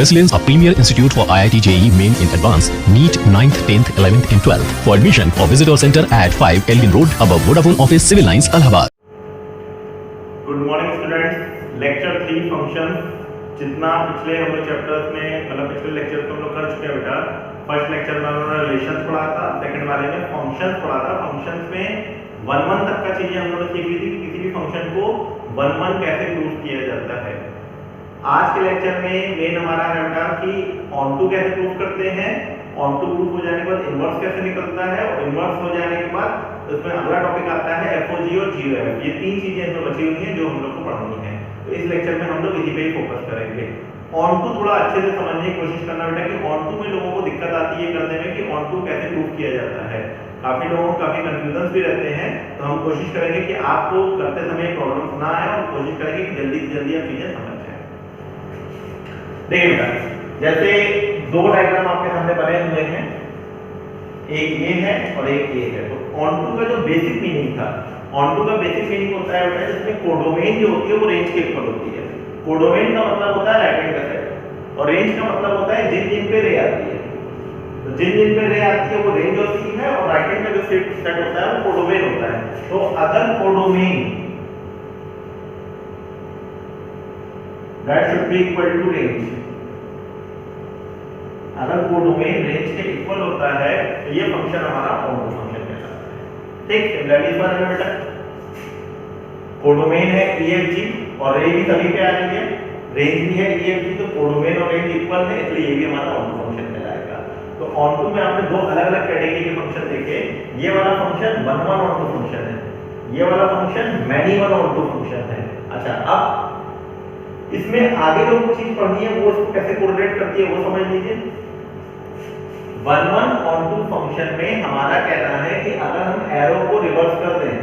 Resilience, a premier institute for IIT JEE Main in Advanced, NEET 9th, 10th, 11th and 12th. For admission or visit our center at 5 Elgin Road above Vodafone Office, Civil Lines, Allahabad. Good morning students, lecture 3 function. जितना पिछले हम लोग chapters में मतलब पिछले lecture को हम लोग कर चुके हैं बेटा। फर्स्ट लेक्चर में हमने रिलेशंस पढ़ा था, सेकंड वाले में फंक्शंस पढ़ा था। फंक्शंस में 1 तक का चीजें हम लोगों ने सीख ली थी कि किसी भी फंक्शन को 1 कैसे प्रूव किया जाता है। आज के लेक्चर में मेन हमारा है बेटा कि ऑन टू कैसे प्रूव करते हैं, ऑन टू प्रूफ हो जाने के बाद इनवर्स कैसे निकलता है, और इनवर्स हो जाने के बाद उसमें अगला टॉपिक आता है एफओजी और जीओएफ। ये 3 चीजें इसमें बची हुई हैं जो हम लोग को पढ़नी है। तो इस लेक्चर में हम लोग इसी पे ही फोकस करेंगे। ऑन टू थोड़ा अच्छे से समझने की कोशिश करना बेटा कि ऑन टू में लोगों को दिक्कत आती है करने में कि ऑन टू कैसे प्रूफ किया जाता है। काफी लोगों को काफी कंफ्यूजन भी रहते हैं, तो हम कोशिश करेंगे कि आपको करते समय प्रॉब्लम ना आए और कोशिश करेंगे कि जल्दी से जल्दी आप चीजें समझ जाए। देखिए बेटा, जैसे 2 डायग्राम आपके सामने बने हुए हैं, एक ये है और एक ये है। तो ऑन टू का जो बेसिक मीनिंग था, ऑन टू का बेसिक मीनिंग होता है बेटा जिसमें कोडोमेन जो होती है वो रेंज के इक्वल होती है। कोडोमेन का मतलब होता है राइट हैंड का साइड, और रेंज का मतलब होता है जिन जिन पे रे आती है। तो जिन जिन पे रे आती है वो रेंज होती है, और राइट हैंड का जो सेट होता है वो कोडोमेन होता है। तो अगर codomain that should be equal to range, अगर कोडोमेन रेंज के इक्वल होता है तो ये फंक्शन हमारा ऑन टू फंक्शन कहलाता है। ठीक, सिमिलरली इस बार में बेटा कोडोमेन है EFG और रे भी सभी पे आ रही है, रेंज भी है EFG, तो कोडोमेन और रेंज इक्वल है, इसलिए ये भी हमारा ऑन टू फंक्शन कहलाएगा। तो ऑन टू में आपने 2 अलग अलग कैटेगरी के फंक्शन देखे। ये वाला फंक्शन 1 ऑन टू फंक्शन है, ये वाला function many one onto function है। अच्छा, अब इसमें आगे जो चीज पढ़नी है वो इसको कैसे कोरिलेट करती है वो समझ लीजिए। 1 ऑन टू फंक्शन में हमारा कहना है कि अगर हम एरो को रिवर्स कर दें,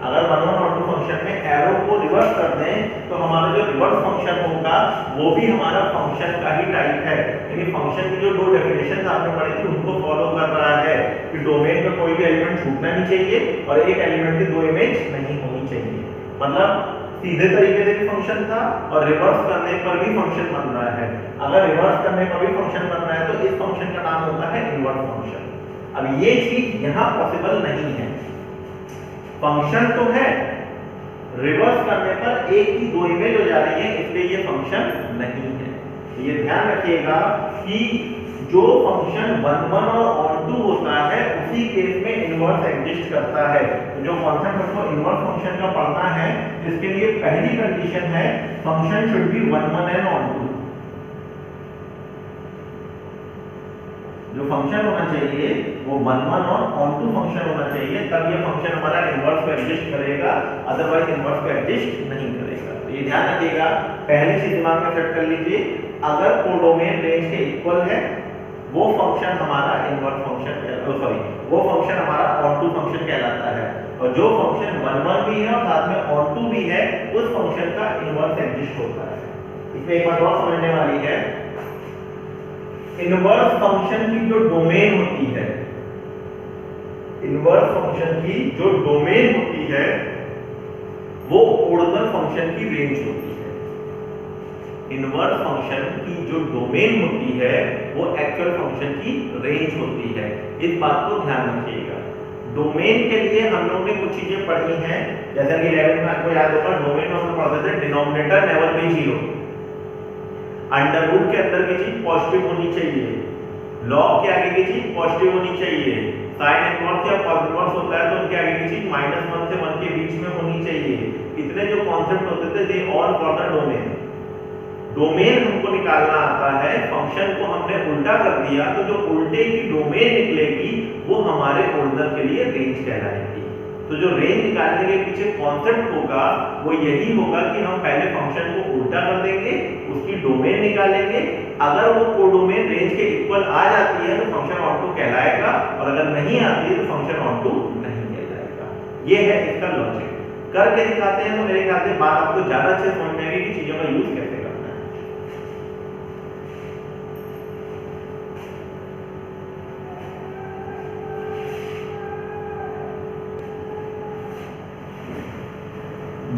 अगर 1 ऑन टू फंक्शन में एरो को रिवर्स कर दें तो हमारा जो रिवर्स फंक्शन होगा वो भी हमारा फंक्शन का ही टाइप है। यानी फंक्शन की जो 2 डेफिनेशन आपने पढ़ी थी उनको फॉलो कर रहा है कि डोमेन में कोई भी एलिमेंट छूटना नहीं चाहिए और एक एलिमेंट की 2 इमेज नहीं होनी चाहिए। मतलब सीधे तरीके से भी फंक्शन था और रिवर्स करने पर भी फंक्शन बन रहा है। अगर रिवर्स करने पर भी फंक्शन बन रहा है तो इस फंक्शन का नाम होता है इनवर्स फंक्शन। अब ये चीज यहां पॉसिबल नहीं है। फंक्शन तो है, रिवर्स करने पर एक की 2 इमेज हो जा रही है, इसलिए ये फंक्शन नहीं है। तो ये ध्यान रखिएगा कि जो फंक्शन 1 और ऑन टू होता है उसी केस में इनवर्स एग्जिस्ट करता है। तो जो कॉन्सेप्ट हमको इनवर्स फंक्शन का पढ़ना है, इसके लिए पहली कंडीशन है function should be 1 and onto. जो फंक्शन होना चाहिए वो 1 और ऑन टू फंक्शन होना चाहिए, तब ये फंक्शन हमारा इनवर्स को एग्जिस्ट करेगा, अदरवाइज इनवर्स को एग्जिस्ट नहीं करेगा। तो ये ध्यान रखिएगा, पहली चीज दिमाग में सेट कर लीजिए, अगर कोडोमेन रेंज के इक्वल है वो फंक्शन हमारा इनवर्स फंक्शन वो फंक्शन हमारा ऑन टू फंक्शन कहलाता है। और जो फंक्शन 1 भी है और साथ में ऑन टू भी है उस फंक्शन का इनवर्स एग्जिस्ट होता है। इसमें एक बात और समझने वाली है, इनवर्स फंक्शन की जो डोमेन होती है, इनवर्स फंक्शन की जो डोमेन होती है वो ओरिजिनल फंक्शन की रेंज होती है। इनवर्स फंक्शन की जो डोमेन होती है वो एक्चुअल फंक्शन की रेंज होती है। इस बात को ध्यान रखिएगा। डोमेन के लिए हम लोगों ने कुछ चीजें पढ़ी हैं, जैसा कि 11 में आपको याद होगा, डोमेन में हम पढ़ते थे denominator never be 0, under root के अंदर की चीज पॉजिटिव होनी चाहिए, लॉग के आगे की चीज पॉजिटिव होनी चाहिए, साइन इनवर्स या कॉस इनवर्स होता है तो उनके आगे की चीज -1 से 1 के बीच में होनी चाहिए। इतने जो कॉन्सेप्ट होते थे they all for the domain. Domain हमको निकालना आता है, फंक्शन को हमने उल्टा कर दिया तो जो उल्टे की डोमेन निकलेगी वो हमारे ओरिजिनल के लिए रेंज कहलाएगी। तो जो रेंज निकालने के पीछे कॉन्सेप्ट होगा वो यही होगा कि हम पहले फंक्शन को उल्टा कर देंगे, उसकी डोमेन निकालेंगे, अगर वो कोडोमेन रेंज के इक्वल आ जाती है तो फंक्शन ऑन टू कहलाएगा, और अगर नहीं आती है तो फंक्शन ऑन टू नहीं कहलाएगा। ये है इसका लॉजिक। करके दिखाते हैं तो मेरे ख्याल से बात आपको ज्यादा अच्छे समझ में आएगी कि चीजों का यूज कैसे करना है।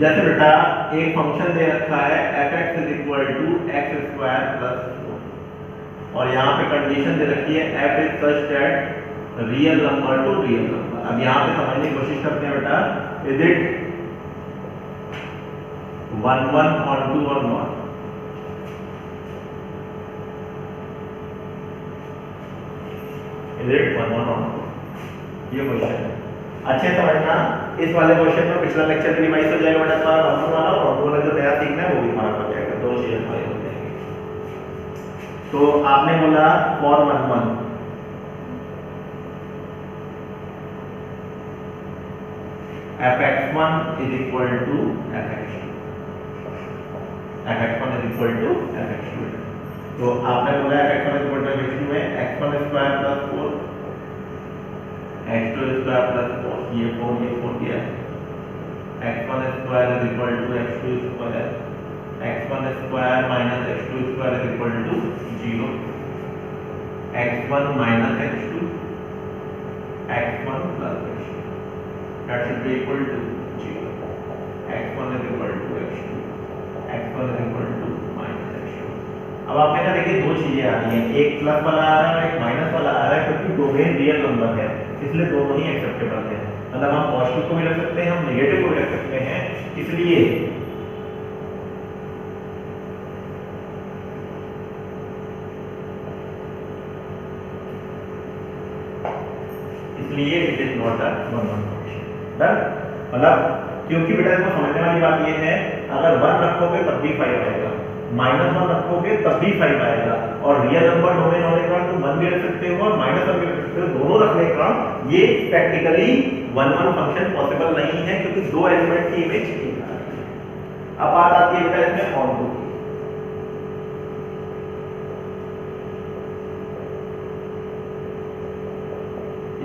जैसे बेटा एक फंक्शन दे रखा है f(x) = x² + 4 और यहाँ पे कंडीशन दे रखी है f is such that real number two real number. अब यहाँ पे समझने की कोशिश करते हैं बेटा, is it 1 1 onto or not? Is it 1 1 onto? ये क्वेश्चन है, अच्छे समझना। इस वाले क्वेश्चन में पिछला लेक्चर भी रिवाइज हो जाएगा बेटा तुम्हारा 1 1 वाला, और 2 वाला जो नया सीखना है वो भी हमारा हो जाएगा, दोनों चीजें हमारी हो जाएंगी। तो आपने बोला for 1 1 fx1 is equal to fx2, fx1 is equal to fx2। तो आपने बोला fx1 is equal to fx2 में x1 square plus 4 x2 square plus 4, ये 4 किया, x1 square is equal to x2 square, x1 square minus x2 square is equal to 0, x1 minus x2, x1 plus x2, that should be equal to 0, x1 is equal to x2, x1 is equal to minus x2। अब आपने कहा देखिए दो चीजें आ रही हैं, एक plus वाला आ रहा है और एक माइनस वाला आ रहा है, क्योंकि डोमेन रियल नंबर है इसलिए दोनों ही एक्सेप्टेबल है। मतलब हम पॉजिटिव को भी रख सकते हैं, हम नेगेटिव को भी रख सकते हैं, इसलिए it is not a one one function. मतलब क्योंकि बेटा इसको समझने वाली बात ये है, अगर 1 रखोगे तब भी 5 आएगा, -1 रखोगे तब भी 5 आएगा, और रियल नंबर डोमेन होने के बाद तुम 1 भी रख सकते हो और -1 भी रख सकते हो, दोनों रखने का ये प्रैक्टिकली 1 1 फंक्शन पॉसिबल नहीं है, क्योंकि दो एलिमेंट की इमेज एक आ रही है। अब बात आती है बेटा इसमें ऑन टू,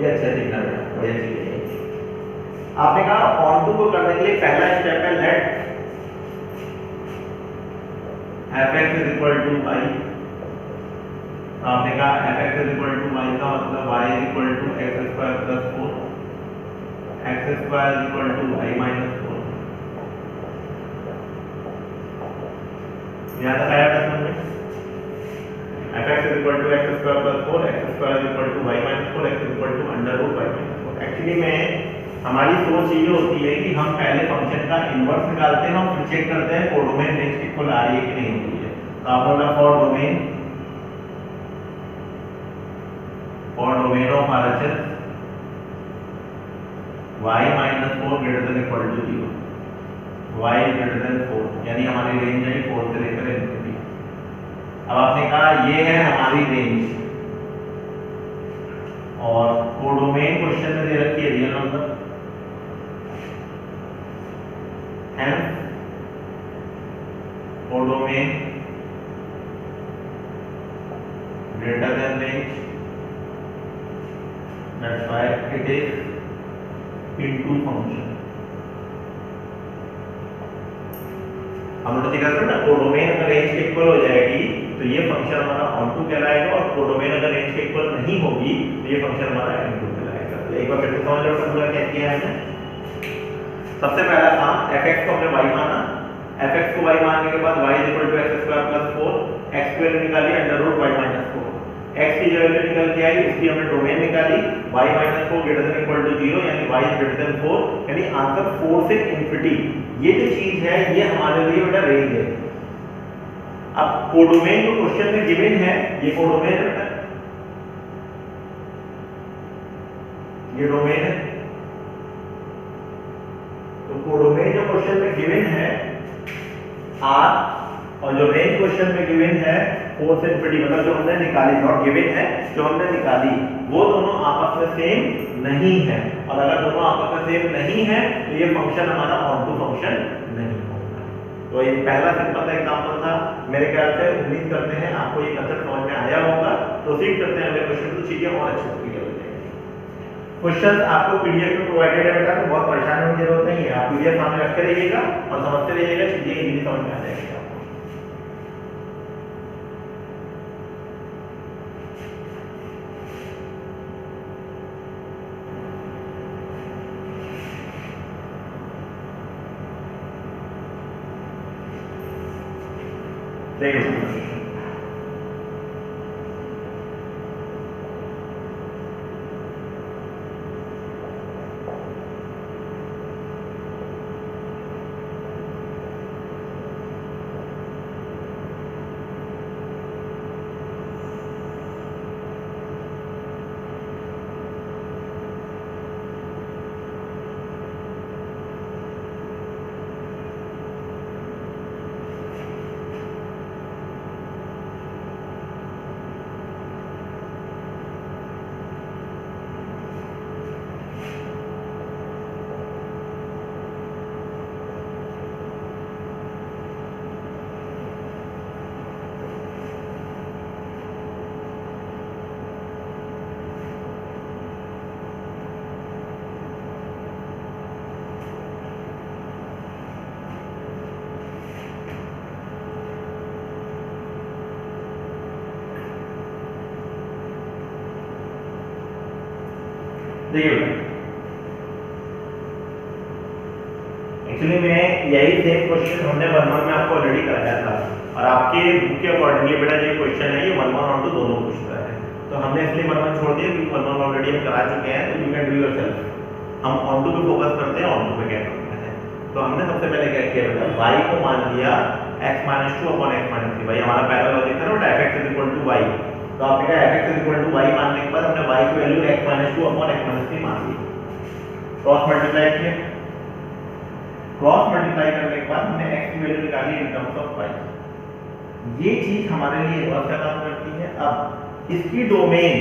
ये अच्छा दिखना है, बढ़िया चीज है। आपने कहा ऑन टू को करने के लिए पहला स्टेप है late fx is equal to y। आपने कहा fx is equal to y का मतलब y is equal to x square plus 4, x square is equal to y minus 4। यहाँ तक आया था समझ में? fx is equal to x square plus 4, x square is equal to y minus 4, x is equal to under root y minus 4। Actually में हमारी सोच ये होती है कि हम पहले फंक्शन का इनवर्स निकालते हैं और फिर चेक करते हैं कोडोमेन रेंज इक्वल आ रही है कि नहीं होती है। तो आप बोला for domain of RHS y minus 4 greater than equal to 0, y greater than 4, यानी हमारी रेंज है 4 से लेकर इनफिनिटी। अब आपने कहा ये है हमारी रेंज, और कोडोमेन क्वेश्चन में दे रखी है real number, codomain greater than range, that's why it is into function। हम लोग देखा ना कोडोमेन अगर रेंज के इक्वल हो जाएगी तो ये फंक्शन हमारा ऑनटू कहलाएगा, और कोडोमेन अगर रेंज के इक्वल नहीं होगी तो ये फंक्शन हमारा इनटू कहलाएगा। तो एक बार फिर से समझ लो पूरा क्या किया है हमने। सबसे पहला काम fx को हमने y माना, fx को y मानने के बाद y = x² + 4, x² निकाली अंडर रूट y - 4, x की जो वैल्यू निकल के आई उसकी हमने डोमेन निकाली, y - 4 greater than equal to 0, यानी y is greater than 4, यानी आंसर 4 से इंफिनिटी। ये जो चीज है ये हमारे लिए बेटा रेंज है। अब कोडोमेन जो क्वेश्चन में गिवन है, ये कोडोमेन है बेटा, ये डोमेन है। तो कोडोमेन जो क्वेश्चन में गिवन है R, और जो रेंज क्वेश्चन में गिवन है 4 से इंफिनिटी, मतलब जो हमने निकाली, नॉट गिवन है, जो हमने निकाली वो दोनों आपस में सेम नहीं है, और अगर दोनों आपस में सेम नहीं है तो ये फंक्शन हमारा ऑनटू फंक्शन नहीं होगा। तो ये पहला सिंपल सा एग्जांपल था। मेरे ख्याल से उम्मीद करते हैं आपको ये कंसेप्ट समझ में आया होगा। प्रोसीड करते हैं अगले क्वेश्चन, तो चीजें और अच्छे से क्लियर हो जाएंगी। क्वेश्चन आपको पीडीएफ में प्रोवाइडेड है बेटा, तो बहुत परेशान होने की जरूरत नहीं है। आप पीडीएफ सामने रख के रहिएगा और समझते रहिएगा, चीजें इजीली समझ में आ जाएगी आपको। देखिए एक्चुअली मैं यही सेम क्वेश्चन हमने 1-1 में आपको ऑलरेडी कराया था और आपके बुक के अकॉर्डिंगली बेटा ये क्वेश्चन है ये 1-1 और 2 दोनों पूछता है, तो हमने इसलिए 1-1 छोड़ दिया क्योंकि 1-1 ऑलरेडी हम करा चुके हैं, तो यू कैन डू योरसेल्फ। हम ऑन टू पे फोकस करते हैं, ऑन टू पे क्या करते हैं। तो हमने सबसे पहले क्या किया बेटा, y को मान लिया x - 2 अपॉन x - 3। भाई हमारा पहला लॉजिक था ना fx = y, तो आपने कहा fx = y मानने के बाद हमने y की वैल्यू x - 2 अपॉन x - 3 मान ली। क्रॉस मल्टीप्लाई किया, क्रॉस मल्टीप्लाई करने के बाद हमने x की वैल्यू निकाली इन टर्म्स ऑफ y। ये चीज हमारे लिए बहुत अच्छा काम करती है। अब इसकी डोमेन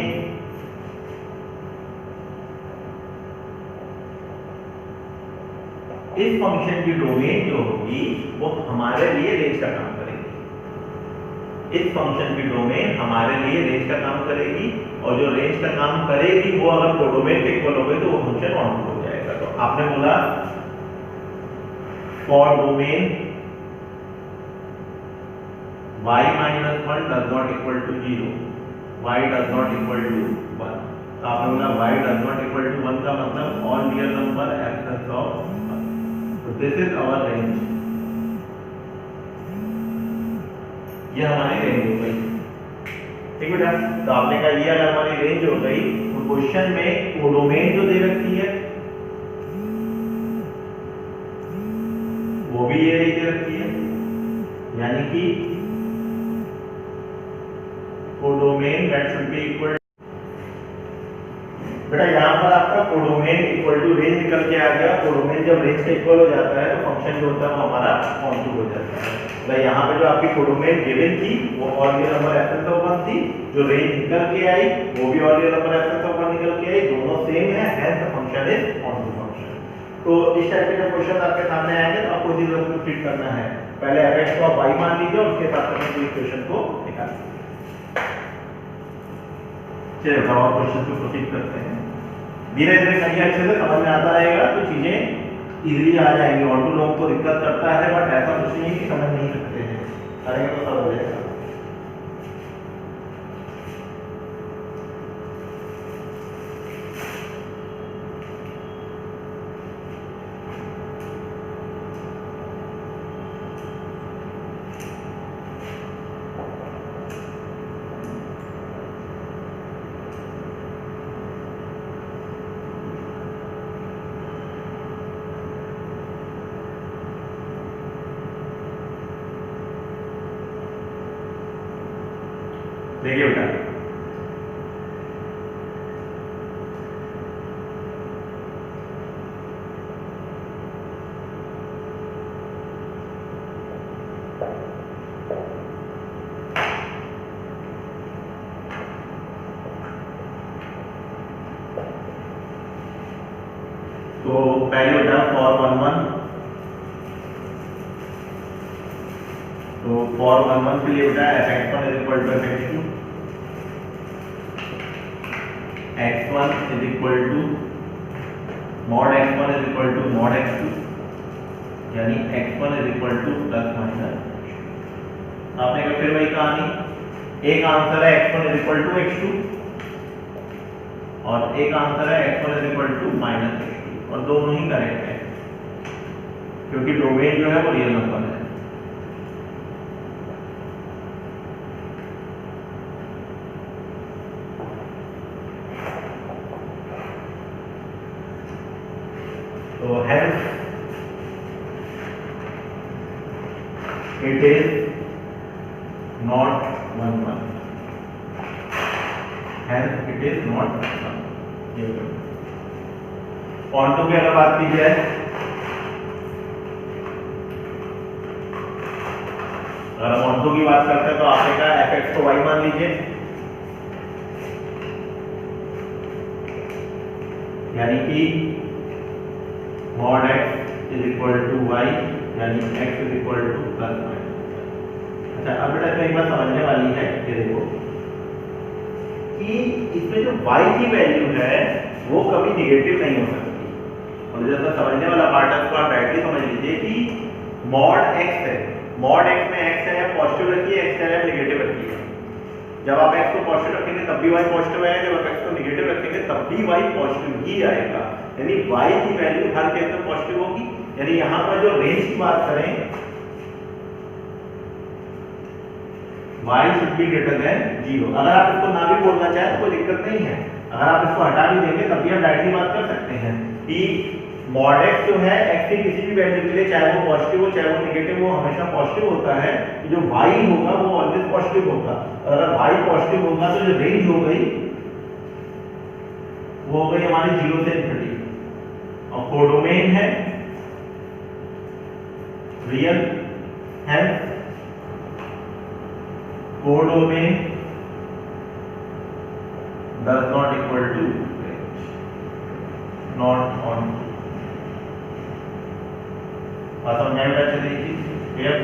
इस फंक्शन की डोमेन जो होगी वो हमारे लिए रेंज का काम करेगी। इस फंक्शन की डोमेन हमारे लिए रेंज का काम करेगी और जो रेंज का काम करेगी वो अगर कोडोमेन के इक्वल हो गई तो वो फंक्शन ऑन टू हो जाएगा। तो आपने बोला for domain y - 1 does not equal to 0, y does not equal to 1। तो आपने बोला y does not equal to 1 का मतलब all real number absence of 1। तो दिस इज आवर रेंज, ये हमारी रेंज हो गई। ठीक बेटा, तो आपने कहा ये अगर हमारी रेंज हो गई तो क्वेश्चन में कोडोमेन जो दे रखी है वो भी ये दे रखी है, यानी कि codomain that should be equal. बेटा यहाँ पर आपका कोडोमेन इक्वल टू रेंज निकल के आ गया। कोडोमेन जब रेंज के इक्वल हो जाता है तो फंक्शन जो होता है वो हमारा ऑन टू हो जाता है। तो यहाँ पे जो आपकी कोडोमेन गिवन थी वो all real number absence of 1 थी, जो रेंज निकल के आई वो भी all real number absence of 1 निकल के आई, दोनों सेम है, hence the function is onto function. तो इस टाइप के जब क्वेश्चन आपके सामने आएंगे तो आपको इसी तरह से ट्रीट करना है। पहले fx को आप y मान लीजिए और उसके साथ में इक्वेशन को निकालिए। चलिए अब और क्वेश्चन को प्रोसीड करते हैं। धीरे धीरे करिए, अच्छे से समझ में आता रहेगा तो चीजें इजीली आ जाएंगी। ऑन टू लोगों को दिक्कत करता है बट ऐसा कुछ नहीं कि समझ नहीं सकते हैं, करेंगे तो सब हो जाएगा। देखिए बेटा, तो पहले बेटा फॉर 1-1, तो फॉर 1-1 के लिए बेटा fx1 = fx2, x1 = mod x1 = mod x2, यानी x1 = प्लस माइनस। आपने कहा फिर वही कहानी, एक आंसर है x1 = x2 और एक आंसर है x1 = -x2 और दोनों ही करेक्ट है क्योंकि डोमेन जो है वो रियल नंबर है। It is not 1 1, hence it is not 1। Onto की अगर बात की जाए, अगर हम ऑन टू की बात करते हैं तो आपने कहा fx को y मान लीजिए, यानी कि mod x is equal to y, यानी x is equal to plus y। अच्छा, अब बेटा इसमें एक बात समझने वाली है कि देखो कि इसमें जो y की वैल्यू है वो कभी निगेटिव नहीं हो सकती, और जैसा समझने वाला पार्ट है उसको आप डायरेक्टली समझ लीजिए कि mod x है, mod x में x है पॉजिटिव रखिए, x है नेगेटिव रखिए। जब आप x को पॉजिटिव रखेंगे तब भी y पॉजिटिव आएगा, जब आप x को नेगेटिव रखेंगे तब भी y पॉजिटिव ही आएगा, यानी y की वैल्यू हर केस में पॉजिटिव होगी। यानी यहां पर जो रेंज की बात करें, y should be greater than 0। अगर आप इसको ना भी बोलना चाहें तो कोई दिक्कत नहीं है, अगर आप इसको हटा भी देंगे तब भी आप डायरेक्टली बात कर सकते हैं कि mod x जो है x की किसी भी वैल्यू के लिए, चाहे वो पॉजिटिव हो चाहे वो नेगेटिव हो, हमेशा पॉजिटिव होता है। तो जो y होगा वो ऑलवेज पॉजिटिव होगा, और अगर y पॉजिटिव होगा तो जो रेंज हो गई वो हो गई हमारी 0 से इनफिनिटी, और कोडोमेन है रियल, है codomain does not equal to not on। समझ में अच्छे तरीके क्लियर।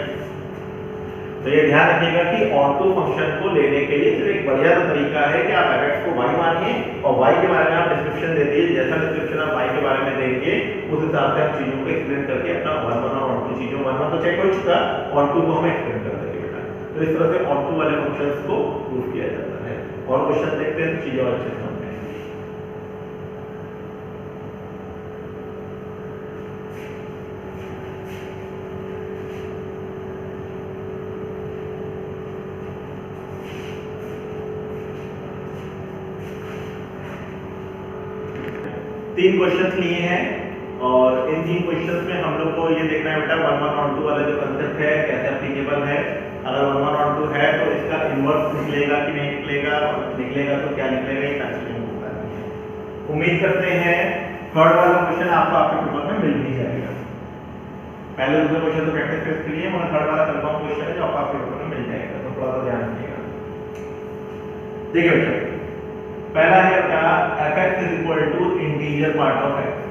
तो ये ध्यान रखिएगा कि ऑन टू फंक्शन को लेने के लिए सिर्फ एक बढ़िया तरीका है कि आप fx को y मानिए और y के बारे में आप डिस्क्रिप्शन दे दीजिए, जैसा डिस्क्रिप्शन आप y के बारे में देंगे उस हिसाब से हम चीजों को एक्सप्लेन करके अपना 1 1 और 2 चीजों 1 1 तो चेक हो चुका, ऑन टू को हम एक्सप्लेन कर देंगे बेटा। तो इस तरह से ऑन टू वाले फंक्शंस को प्रूव किया जाता है, और क्वेश्चन देखते हैं तो चीजें और अच्छे से समझ में आएंगी। 3 क्वेश्चंस लिए हैं, और इन 3 क्वेश्चंस में हम लोग को ये देखना है बेटा 1 1 और 2 वाला जो कंसेप्ट है कैसे एप्लीकेबल है। अगर 1 1 और 2 है तो इसका इन्वर्स निकलेगा कि नहीं निकलेगा, और निकलेगा तो क्या निकलेगा, ये कंसीडर होता है। उम्मीद करते हैं थर्ड वाला क्वेश्चन आपको आपके पेपर में मिल भी जाएगा। पहले दूसरे क्वेश्चन तो प्रैक्टिस टेस्ट के लिए, मगर थर्ड वाला कंफर्म क्वेश्चन है जो आपके पेपर में मिल जाएगा, तो थोड़ा सा ध्यान रखिएगा। देखिए बेटा, पहला है क्या, fx is equal to integer part of x।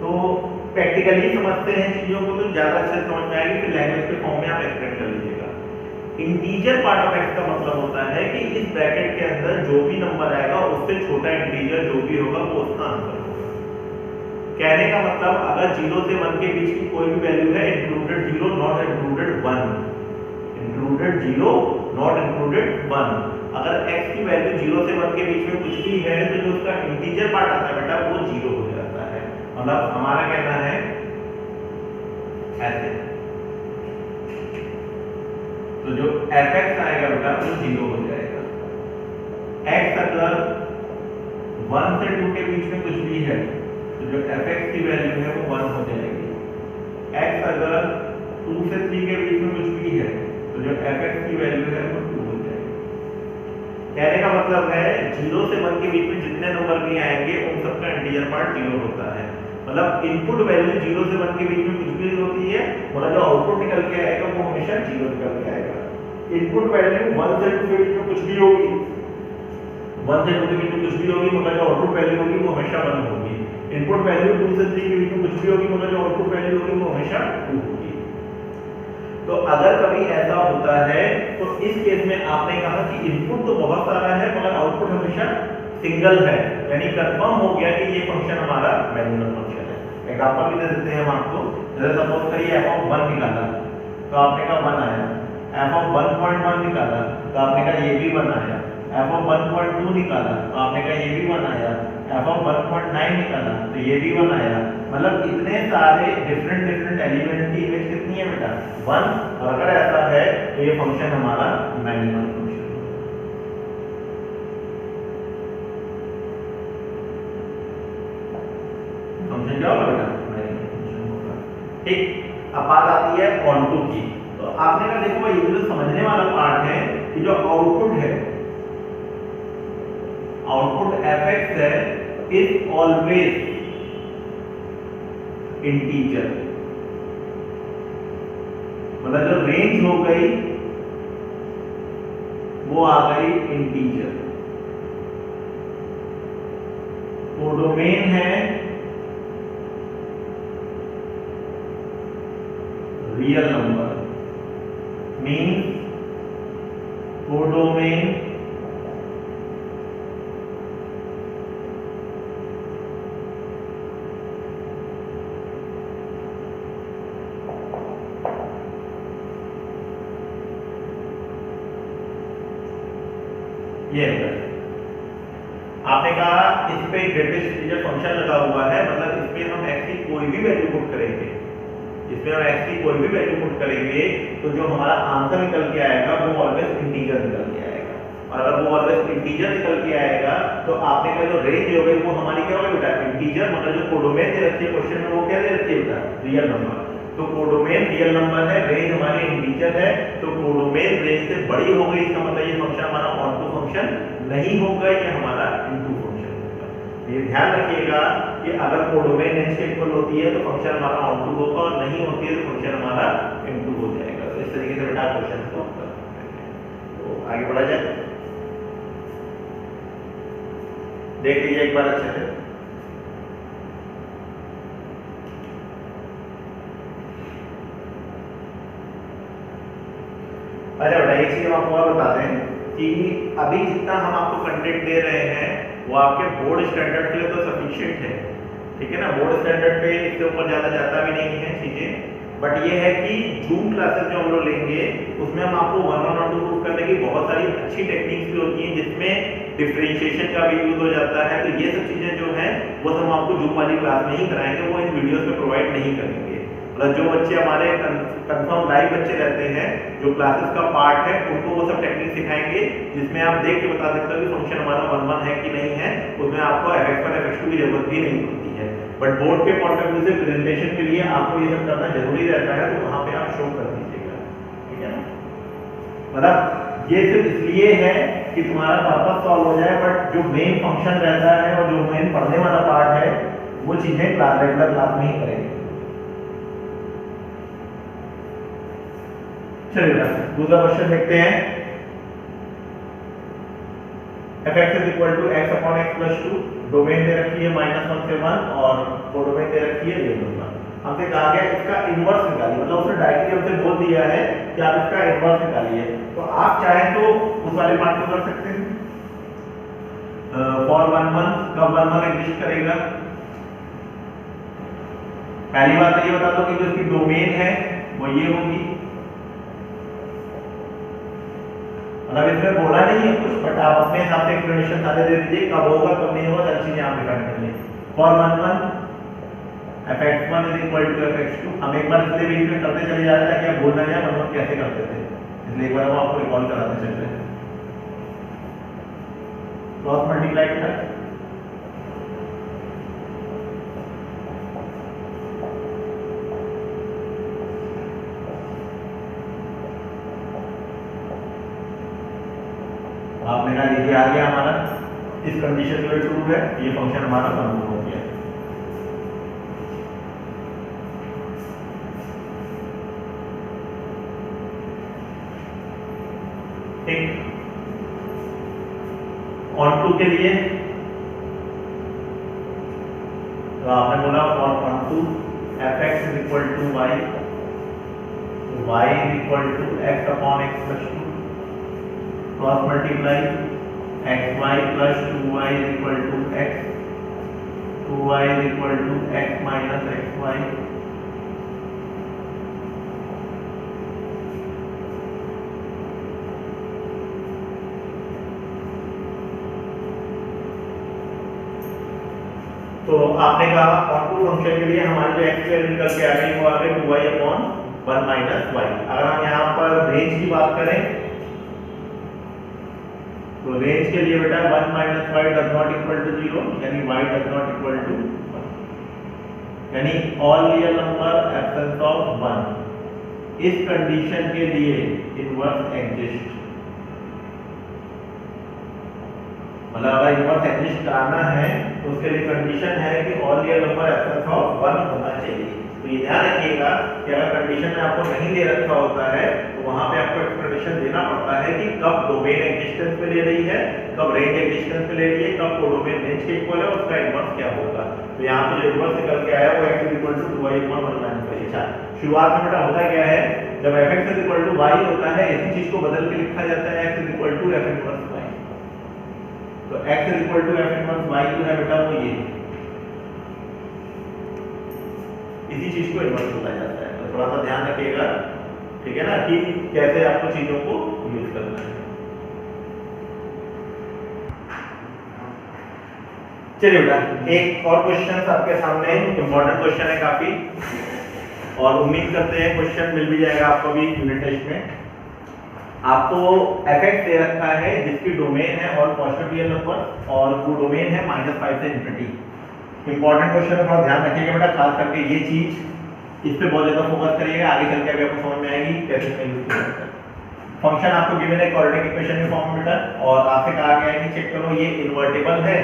तो प्रैक्टिकली समझते हैं चीजों को तो ज्यादा अच्छे से समझ में आएगी, फिर लैंग्वेज के फॉर्म में आप एक्सप्लेन कर लीजिएगा। इंटीजर पार्ट ऑफ x का मतलब होता है कि इस ब्रैकेट के अंदर जो भी नंबर आएगा उससे छोटा इंटीजर जो भी होगा वो उसका आंसर होगा। कहने का मतलब अगर 0 से 1 के बीच की कोई भी वैल्यू है, included 0 not included 1, included 0 not included 1, अगर x की वैल्यू 0 से 1 के बीच में कुछ भी है तो जो उसका इंटीजर पार्ट आता है बेटा वो 0 हो जाता है। मतलब हमारा कहना है ऐसे, तो जो fx आएगा बेटा वो 0 हो जाएगा। x अगर 1 से 2 के बीच में कुछ भी है तो जो fx की वैल्यू है वो 1 हो जाएगी। x अगर 2 से 3 के बीच में कुछ भी है तो जो fx की वैल्यू है वो 2 हो जाएगी। कहने का मतलब है 0 से 1 के बीच में जितने नंबर भी आएंगे उन सबका इंटीजर पार्ट 0 होता है। मतलब इनपुट वैल्यू 0 से 1 के बीच में कुछ भी होती है, मतलब जो आउटपुट निकल के आएगा वो हमेशा 0 निकल के आएगा। इनपुट वैल्यू 1 से 2 के बीच में कुछ भी होगी, 1 से 2 के बीच में कुछ भी होगी, मगर जो आउटपुट वैल्यू होगी वो हमेशा 1 होगी। इनपुट वैल्यू 2 से 3 के बीच में कुछ भी होगी, मगर जो आउटपुट वैल्यू होगी वो हमेशा 2 होगी। तो अगर कभी ऐसा होता है तो इस केस में आपने कहा कि इनपुट तो बहुत सारा है मगर आउटपुट हमेशा सिंगल है, यानी कंफर्म हो गया कि ये फंक्शन हमारा मैक्सिमम फंक्शन है। एग्जांपल भी दे देते हैं हम आपको, जैसे सपोज करिए f(1) निकाला तो आपने कहा 1 आया, f(1.1) निकाला तो आपने कहा ये भी 1 आया, f(1.2) निकाला तो आपने कहा ये भी 1 आया, f(1.9) निकाला तो ये भी 1 आया। मतलब इतने सारे डिफरेंट एलिमेंट की इमेज कितनी है बेटा 1, और अगर ऐसा है तो ये फंक्शन हमारा मैक्सिमम फंक्शन है। फंक्शन क्या होगा बेटा, मैग्नीट्यूड फंक्शन होगा। ठीक, अब बात आती है ऑनटू की। तो आपने कहा देखो ये जो समझने वाला पार्ट है कि जो आउटपुट है, आउटपुट एफ है इज ऑलवेज इंटीजर, मतलब जो रेंज हो गई वो आ गई इंटीजर। कोडोमेन है रियल नंबर, मीन्स कोडोमेन ये है। आपने कहा इस पे ग्रेटेस्ट इंटीजर फंक्शन लगा हुआ है, मतलब इसमें हम x की कोई भी वैल्यू पुट करेंगे, इसमें हम x की कोई भी वैल्यू पुट करेंगे तो जो हमारा आंसर निकल के आएगा वो ऑलवेज इंटीजर निकल के आएगा। और अगर वो ऑलवेज इंटीजर निकल के आएगा तो आपने कहा जो रेंज हो गई वो हमारी क्या होगी बेटा, इंटीजर। मतलब जो कोडोमेन दे रखी है क्वेश्चन में वो क्या दे रखी है बेटा, रियल नंबर। तो कोडोमेन रियल नंबर है, रेंज हमारी इंटीजर है, तो कोडोमेन रेंज से बड़ी हो गई, इसका मतलब ये फंक्शन हमारा ऑनटू फंक्शन नहीं होगा, ये हमारा इनटू फंक्शन होगा। ये ध्यान रखिएगा कि अगर कोडोमेन रेंज के इक्वल होती है तो फंक्शन हमारा ऑनटू होगा, और नहीं होती है तो फंक्शन हमारा इनटू हो जाएगा। तो इस तरीके से बेटा क्वेश्चन को कर सकते हैं। तो आगे बढ़ा जाए, देख लीजिए एक बार अच्छे से। अच्छा बेटा एक चीज हम आपको और बता दें कि अभी जितना हम आपको कंटेंट दे रहे हैं वो आपके बोर्ड स्टैंडर्ड के लिए तो सफिशिएंट है, ठीक है ना। बोर्ड स्टैंडर्ड पे इससे ऊपर ज्यादा जाता भी नहीं है चीजें, बट ये है कि जूम क्लासेस जो हम लोग लेंगे उसमें हम आपको 1 और 2 प्रूव करने की बहुत सारी अच्छी टेक्निक्स भी होती हैं, जिसमें डिफरेंशिएशन का भी यूज हो जाता है। तो ये सब चीजें जो हैं वो हम आपको जूम वाली क्लास में ही कराएंगे, वो इन वीडियोस में प्रोवाइड नहीं करेंगे। मतलब जो बच्चे हमारे कंफर्म लाइव बच्चे रहते हैं, जो क्लासेस का पार्ट है, उनको वो सब टेक्निक सिखाएंगे जिसमें आप देख के बता सकते हो कि फंक्शन हमारा 1 है कि नहीं है। उसमें आपको fx1 fx2 की जरूरत भी नहीं होती है, बट बोर्ड के पॉइंट ऑफ व्यू से प्रेजेंटेशन के लिए आपको ये सब करना जरूरी रहता है, तो वहां पे आप शो कर दीजिएगा, ठीक है ना। मतलब ये सिर्फ इसलिए है कि तुम्हारा पर्पस सॉल्व हो जाए, बट जो मेन फंक्शन रहता है और जो मेन पढ़ने वाला पार्ट है वो चीजें रेगुलर क्लास में ही करेंगे। चलिए दूसरा क्वेश्चन देखते हैं। fx is equal to x upon x plus 2, domain दे रखी है -1 से 1 और कोडोमेन दे रखी है रियल नंबर। हमसे कहा गया इसका इनवर्स निकालिए, मतलब उसने डायरेक्टली हमसे बोल दिया है कि आप इसका इनवर्स निकालिए। तो आप चाहें तो उस वाले पार्ट को कर सकते हैं। फॉर 1 1 कब 1 1 एग्जिस्ट करेगा। पहली बात तो ये बता दो कि जो इसकी डोमेन है वो ये होगी, मतलब इसमें बोला नहीं है कुछ, बट आप अपने हिसाब से एक्सप्लेनेशन सारे दे दीजिए, कब होगा कब नहीं होगा, सारी चीजें आप डिफाइन करिए। For 1 1 fx1 is equal to fx2, हम एक बार इसलिए बीच में करते चले जाते हैं कि आप भूल ना जाए 1 1 कैसे करते थे, इसलिए एक बार हम आपको रिकॉल कराते चलते हैं। क्रॉस मल्टीप्लाई करें, आपने कहा लीजिए आ गया हमारा, इस कंडीशन के लिए ट्रू है, ये फंक्शन हमारा बंद हो गया। ठीक, ऑन टू के लिए तो आपने बोला for onto fx is equal to y, y is equal to x upon x plus 2, cross multiply xy plus 2y is equal to x, 2y is equal to x minus xy, तो आपने कहा onto function के लिए हमारी जो x value निकल के आ गई वो आ गई 2y अपॉन 1 माइनस y। अगर हम यहाँ पर रेंज की बात करें तो रेंज के लिए बेटा 1 minus y does not equal to 0, यानी y does not equal to 1। यानी all real number absence of 1, इस कंडीशन के लिए इनवर्स एग्जिस्ट, मतलब अगर इनवर्स एग्जिस्ट कराना है तो उसके लिए कंडीशन है कि all real number absence of 1 होना चाहिए। तो ये ध्यान रखिएगा कि अगर कंडीशन में आपको नहीं दे रखा होता है तो वहां पे आपको एक्सप्लेनेशन देना पड़ता है कि कब डोमेन एग्जिस्टेंस पे ले रही है, कब रेंज एग्जिस्टेंस पे ले रही है, कब कोडोमेन रेंज के इक्वल है और उसका इनवर्स क्या होगा। तो यहाँ पे जो इनवर्स निकल के आया वो x = 2y 1 शुरुआत में बेटा होता क्या है, जब fx = y होता है इसी चीज को बदल के लिखा जाता है x = f इनवर्स y। तो x = f इनवर्स y जो है बेटा वो ये इसी चीज को इन्वर्स बोला जाता है। तो थोड़ा सा ध्यान रखिएगा, ठीक है ना, कि कैसे आपको चीजों को यूज करना है। चलिए बेटा एक और क्वेश्चन आपके सामने, इंपॉर्टेंट क्वेश्चन है काफी, और उम्मीद करते हैं क्वेश्चन मिल भी जाएगा आपको भी यूनिट टेस्ट में। आपको fx दे रखा है जिसकी डोमेन है ऑल पॉजिटिव रियल नंबर और वो डोमेन है -5 से इन्फिनिटी। इंपॉर्टेंट क्वेश्चन है, थोड़ा ध्यान रखिएगा बेटा, खास करके ये चीज इस पे बहुत ज्यादा फोकस करिएगा, आगे चल के आपको समझ में आएगी कैसे इसका यूज किया जाता है। फंक्शन आपको गिवन है क्वाड्रेटिक इक्वेशन के फॉर्म में बेटा, और आपसे कहा गया है कि चेक करो ये इन्वर्टिबल है।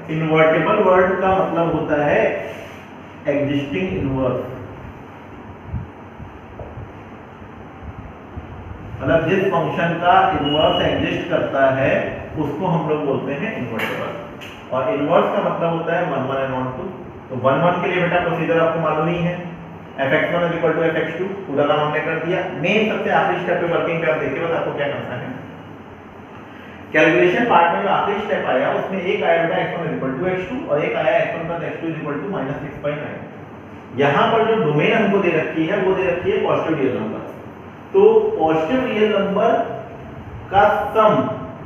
इन्वर्टिबल वर्ड का मतलब होता है एग्जिस्टिंग इनवर्स, मतलब जिस फंक्शन का इनवर्स एग्जिस्ट करता है उसको हम लोग बोलते हैं इन्वर्टिबल। और इनवर्स का मतलब होता है 1 1 and 1 2। तो 1 1 के लिए बेटा प्रोसीजर आपको मालूम ही है, fx1 = fx2 पूरा काम हमने कर दिया। मेन सबसे आखिरी स्टेप पे वर्किंग पे आप देखिए बस आपको क्या करना है। कैलकुलेशन पार्ट में जो आखिरी स्टेप आया उसमें एक आया बेटा x1 = x2 और एक आया x1 + x2 = -6/9। यहाँ पर जो डोमेन हमको दे रखी है वो दे रखी है पॉजिटिव रियल नंबर। तो पॉजिटिव रियल नंबर का सम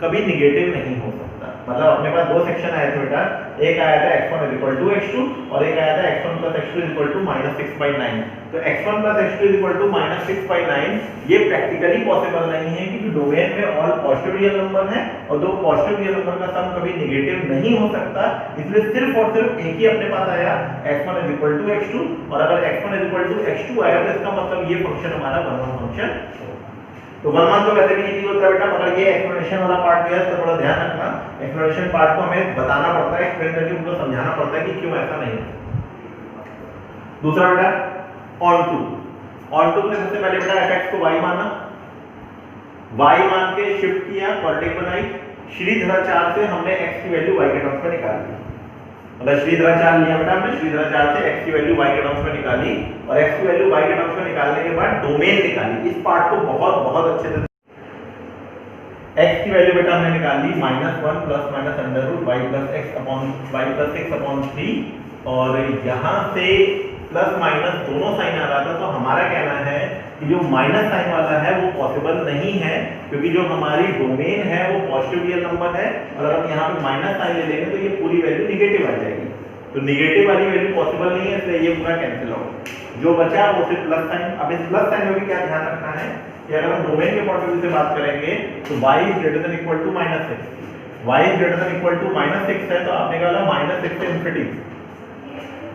कभी नेगेटिव नहीं हो सकता। मतलब अपने पास दो सेक्शन आए थे बेटा, एक आया था x1 = x2 और एक आया था x1 + x2 = -6/9। तो x1 + x2 = -6/9 ये प्रैक्टिकली पॉसिबल नहीं है क्योंकि डोमेन में ऑल पॉजिटिव रियल नंबर है और दो पॉजिटिव रियल नंबर का सम कभी नेगेटिव नहीं हो सकता। इसलिए सिर्फ और सिर्फ एक ही अपने पास आया x1 = x2, और अगर x1 = x2 आया तो इसका मतलब ये फंक्शन हमारा 1 1 फंक्शन। तो 1 1 तो वैसे भी इजी होता है बेटा, मगर ये एक्सप्लेनेशन वाला पार्ट भी है तो थोड़ा ध्यान रखना। एक्सप्लेनेशन पार्ट को हमें बताना पड़ता है, एक्सप्लेन करके उनको समझाना पड़ता है कि क्यों ऐसा नहीं है। दूसरा बेटा ऑन टू में सबसे पहले बेटा fx को y माना, y मान के शिफ्ट किया, क्वाड्रेटिक बनाई, श्रीधराचार्य से हमने x की वैल्यू y के टर्म्स में निकाल दी। मतलब श्रीधराचार्य लिया बेटा हमने, श्रीधराचार्य से x की वैल्यू y के टर्म्स में निकाली और x की वैल्यू y के टर्म्स में निकालने के बाद डोमेन निकाली। इस पार्ट को बहुत अच्छे से, x की वैल्यू बेटा हमने निकाल ली -1 ± √y + x/3 और यहां से प्लस माइनस दोनों साइन आ रहा था। तो हमारा कहना है कि जो माइनस साइन वाला है वो पॉसिबल नहीं है क्योंकि जो हमारी डोमेन है वो पॉजिटिव रियल नंबर है और अगर हम यहाँ पे माइनस साइन ले लेंगे तो ये पूरी वैल्यू निगेटिव आ जाएगी। तो निगेटिव वाली वैल्यू पॉसिबल नहीं है, इसलिए ये पूरा कैंसिल होगा। जो बचा वो सिर्फ प्लस साइन। अब इस प्लस साइन में भी क्या ध्यान रखना है कि अगर हम डोमेन के पॉइंट ऑफ व्यू से बात करेंगे तो y > -6, y > -6 है तो आपने कहा -6 से इंफिनिटी।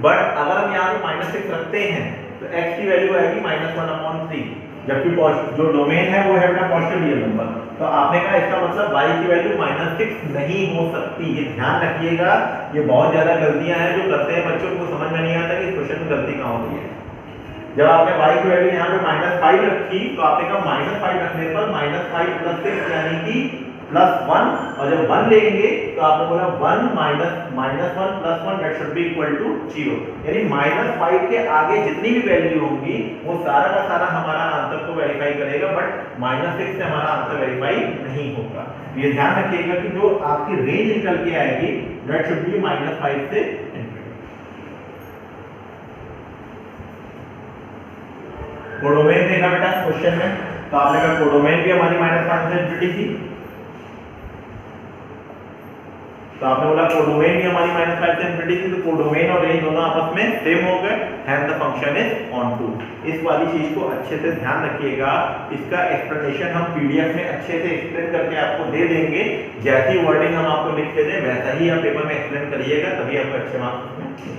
बट अगर हम यहाँ पे -6 रखते हैं तो x की वैल्यू आएगी -1/3, जबकि जो डोमेन है वो है बेटा पॉजिटिव रियल नंबर। तो आपने कहा इसका मतलब y की वैल्यू -6 नहीं हो सकती। ये ध्यान रखिएगा, ये बहुत ज्यादा गलतियां हैं जो करते हैं बच्चों को समझ में नहीं आता कि इस क्वेश्चन में गलती कहाँ होती है। जब आपने y की वैल्यू यहाँ पे -5 रखी तो आपने कहा -5 रखने पर -5 + 6 यानी कि +1, और जब 1 लेंगे तो आपने बोला 1 - -1 + 1 that should be equal to 0, यानी -5 के आगे जितनी भी वैल्यू होंगी वो सारा का सारा हमारा आंसर को वेरीफाई करेगा, बट -6 से हमारा आंसर वेरीफाई नहीं होगा। ये ध्यान रखिएगा कि जो आपकी रेंज निकल के आएगी दैट शुड बी -5 से कोडोमेन देखा बेटा क्वेश्चन में, तो आपने कहा कोडोमेन भी हमारी -5 से इन्फिनिटी थी, तो आपने बोला कोडोमेन भी हमारी -5 से इन्फिनिटी थी, तो कोडोमेन और रेंज दोनों आपस में सेम हो गए, hence the function is onto. इस वाली चीज को अच्छे से ध्यान रखिएगा, इसका एक्सप्लेनेशन हम पीडीएफ में अच्छे से एक्सप्लेन करके आपको दे देंगे। जैसी वर्डिंग हम आपको लिख के दें वैसा ही आप पेपर में एक्सप्लेन करिएगा, तभी आपको अच्छे मार्क्स मिलेंगे।